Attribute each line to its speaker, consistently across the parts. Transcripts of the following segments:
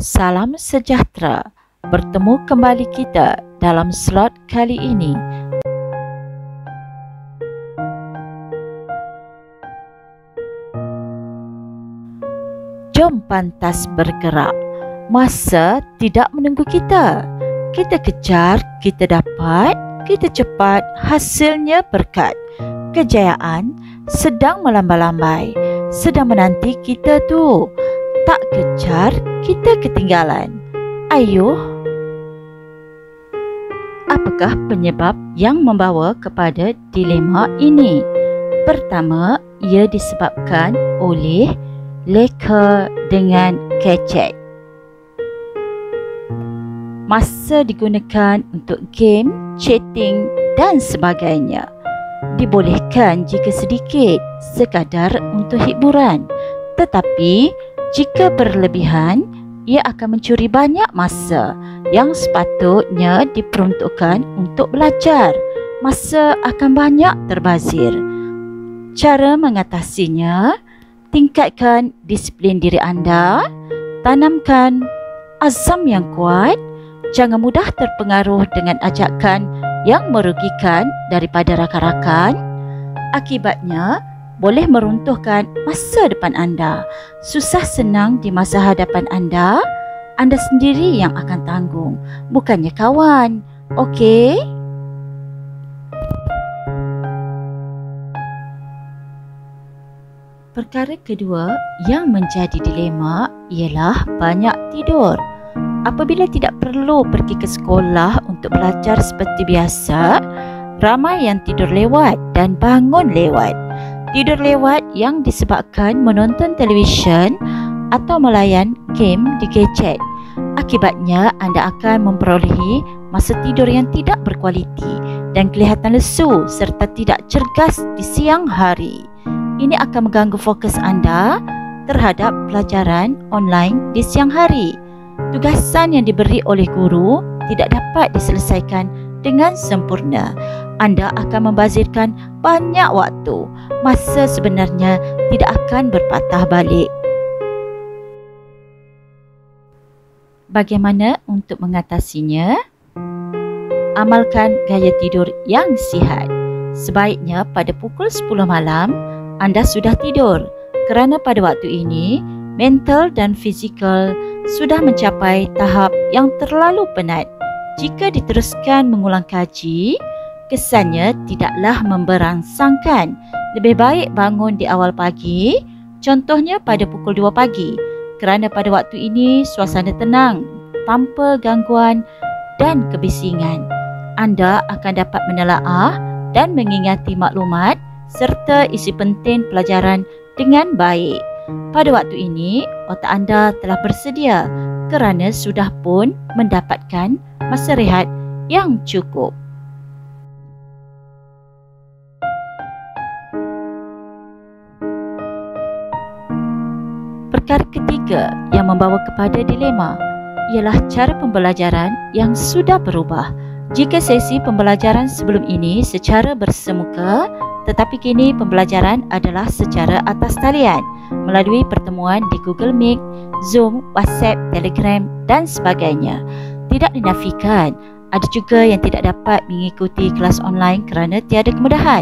Speaker 1: Salam sejahtera. Bertemu kembali kita dalam slot kali ini. Jom pantas bergerak. Masa tidak menunggu kita. Kita kejar, kita dapat, kita cepat, hasilnya berkat. Kejayaan sedang melambai-lambai, sedang menanti kita tu. Tak kejar, kita ketinggalan. Ayuh. Apakah penyebab yang membawa kepada dilema ini? Pertama, ia disebabkan oleh leka dengan gadget. Masa digunakan untuk game, chatting dan sebagainya. Dibolehkan jika sedikit, sekadar untuk hiburan. Tetapi, jika berlebihan, ia akan mencuri banyak masa yang sepatutnya diperuntukkan untuk belajar. Masa akan banyak terbazir. Cara mengatasinya, tingkatkan disiplin diri anda, tanamkan azam yang kuat, jangan mudah terpengaruh dengan ajakan yang merugikan daripada rakan-rakan. Akibatnya, boleh meruntuhkan masa depan anda. Susah senang di masa hadapan anda sendiri yang akan tanggung, bukannya kawan. Okey? Perkara kedua yang menjadi dilema ialah banyak tidur. Apabila tidak perlu pergi ke sekolah untuk belajar seperti biasa, ramai yang tidur lewat dan bangun lewat. Tidur lewat yang disebabkan menonton televisyen atau melayan game di gadget. Akibatnya, anda akan memperolehi masa tidur yang tidak berkualiti dan kelihatan lesu serta tidak cergas di siang hari. Ini akan mengganggu fokus anda terhadap pelajaran online di siang hari. Tugasan yang diberi oleh guru tidak dapat diselesaikan dengan sempurna. Anda akan membazirkan banyak waktu. Masa sebenarnya tidak akan berpatah balik. Bagaimana untuk mengatasinya? Amalkan gaya tidur yang sihat. Sebaiknya pada pukul 10 malam anda sudah tidur, kerana pada waktu ini mental dan fizikal sudah mencapai tahap yang terlalu penat. Jika diteruskan mengulang kaji, kesannya tidaklah memberangsangkan. Lebih baik bangun di awal pagi, contohnya pada pukul 2 pagi, kerana pada waktu ini suasana tenang, tanpa gangguan dan kebisingan. Anda akan dapat menelaah dan mengingati maklumat serta isi penting pelajaran dengan baik. Pada waktu ini, otak anda telah bersedia kerana sudah pun mendapatkan masa rehat yang cukup. Perkara ketiga yang membawa kepada dilema ialah cara pembelajaran yang sudah berubah. Jika sesi pembelajaran sebelum ini secara bersemuka, tetapi kini pembelajaran adalah secara atas talian melalui pertemuan di Google Meet, Zoom, WhatsApp, Telegram dan sebagainya. Tidak dinafikan, ada juga yang tidak dapat mengikuti kelas online kerana tiada kemudahan.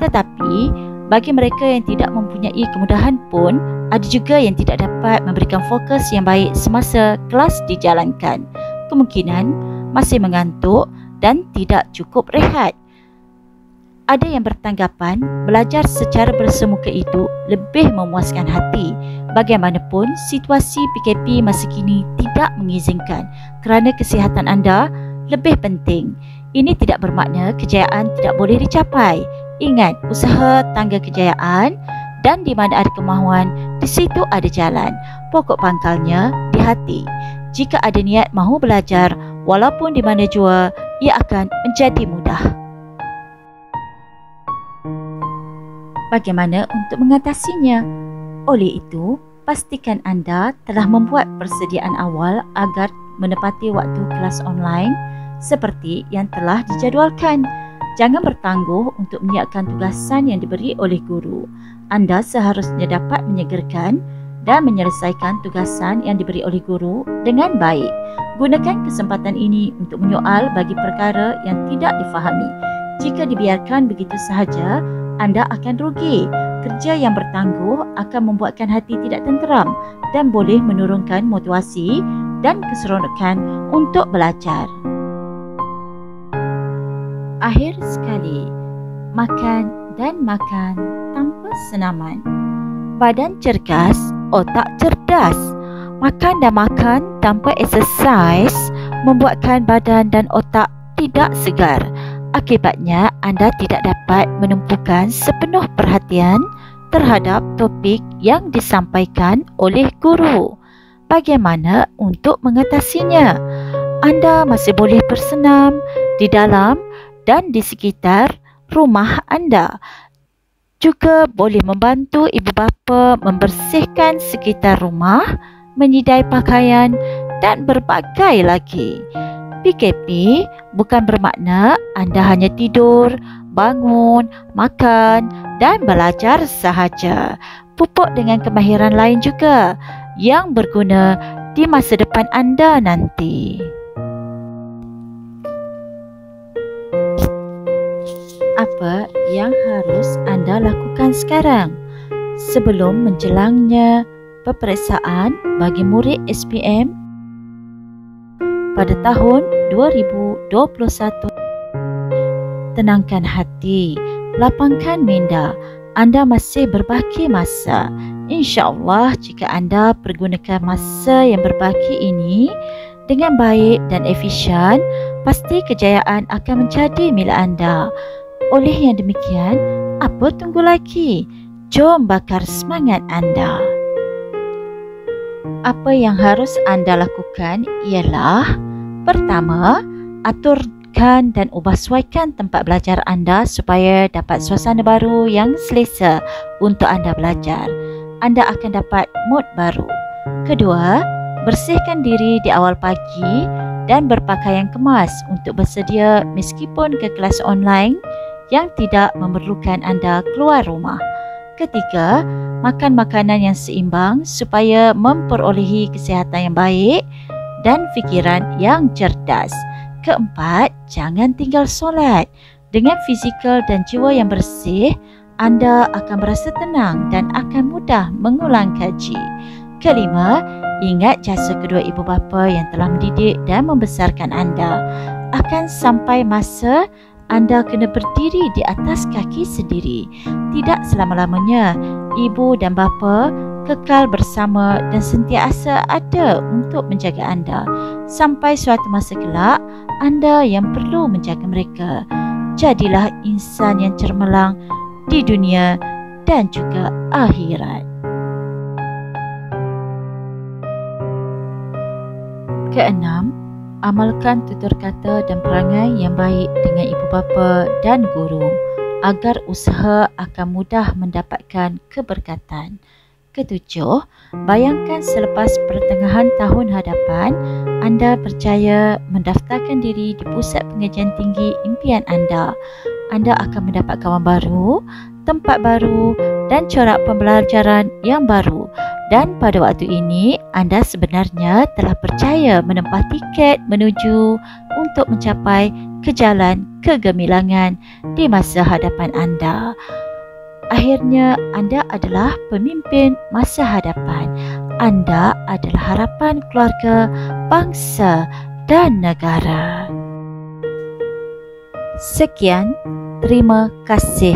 Speaker 1: Tetapi, bagi mereka yang tidak mempunyai kemudahan pun, ada juga yang tidak dapat memberikan fokus yang baik semasa kelas dijalankan. Kemungkinan masih mengantuk dan tidak cukup rehat. Ada yang bertanggapan belajar secara bersemuka itu lebih memuaskan hati. Bagaimanapun, situasi PKP masa kini tidak mengizinkan kerana kesihatan anda lebih penting. Ini tidak bermakna kejayaan tidak boleh dicapai. Ingat, usaha tangga kejayaan dan di mana ada kemahuan, di situ ada jalan. Pokok pangkalnya di hati. Jika ada niat mahu belajar, walaupun di mana jua, ia akan menjadi mudah. Bagaimana untuk mengatasinya? Oleh itu, pastikan anda telah membuat persediaan awal agar menepati waktu kelas online seperti yang telah dijadualkan. Jangan bertangguh untuk menyiapkan tugasan yang diberi oleh guru. Anda seharusnya dapat menyegerakan dan menyelesaikan tugasan yang diberi oleh guru dengan baik. Gunakan kesempatan ini untuk menyoal bagi perkara yang tidak difahami. Jika dibiarkan begitu sahaja, anda akan rugi. Kerja yang bertangguh akan membuatkan hati tidak tenteram dan boleh menurunkan motivasi dan keseronokan untuk belajar. Akhir sekali, makan dan makan tanpa senaman. Badan cergas, otak cerdas. Makan dan makan tanpa exercise membuatkan badan dan otak tidak segar. Akibatnya, anda tidak dapat menumpukan sepenuh perhatian terhadap topik yang disampaikan oleh guru. Bagaimana untuk mengatasinya? Anda masih boleh bersenam di dalam dan di sekitar rumah anda. Juga boleh membantu ibu bapa membersihkan sekitar rumah, menyidai pakaian dan berbagai lagi. PKP bukan bermakna anda hanya tidur, bangun, makan dan belajar sahaja. Pupuk dengan kemahiran lain juga yang berguna di masa depan anda nanti. Apa yang harus anda lakukan sekarang sebelum menjelangnya peperiksaan bagi murid SPM pada tahun 2021? Tenangkan hati, lapangkan minda. Anda masih berbaki masa. InsyaAllah jika anda pergunakan masa yang berbaki ini dengan baik dan efisien, pasti kejayaan akan menjadi milik anda. Oleh yang demikian, apa tunggu lagi? Jom bakar semangat anda. Apa yang harus anda lakukan ialah: pertama, aturkan dan ubah suaikan tempat belajar anda supaya dapat suasana baru yang selesa untuk anda belajar. Anda akan dapat mood baru. Kedua, bersihkan diri di awal pagi dan berpakaian kemas untuk bersedia meskipun ke kelas online yang tidak memerlukan anda keluar rumah. Ketiga, makan makanan yang seimbang supaya memperolehi kesihatan yang baik dan fikiran yang cerdas. Keempat, jangan tinggal solat. Dengan fizikal dan jiwa yang bersih, anda akan merasa tenang dan akan mudah mengulang kaji. Kelima, ingat jasa kedua ibu bapa yang telah mendidik dan membesarkan anda. Akan sampai masa anda kena berdiri di atas kaki sendiri. Tidak selama-lamanya ibu dan bapa kekal bersama dan sentiasa ada untuk menjaga anda. Sampai suatu masa kelak, anda yang perlu menjaga mereka. Jadilah insan yang cermelang di dunia dan juga akhirat. Keenam, amalkan tutur kata dan perangai yang baik dengan ibu bapa dan guru agar usaha akan mudah mendapatkan keberkatan. Ketujuh, bayangkan selepas pertengahan tahun hadapan, anda berjaya mendaftarkan diri di pusat pengajian tinggi impian anda. Anda akan mendapat kawan baru, tempat baru dan corak pembelajaran yang baru. Dan pada waktu ini, anda sebenarnya telah berjaya menempah tiket menuju untuk mencapai ke jalan kegemilangan di masa hadapan anda. Akhirnya, anda adalah pemimpin masa hadapan. Anda adalah harapan keluarga, bangsa dan negara. Sekian, terima kasih.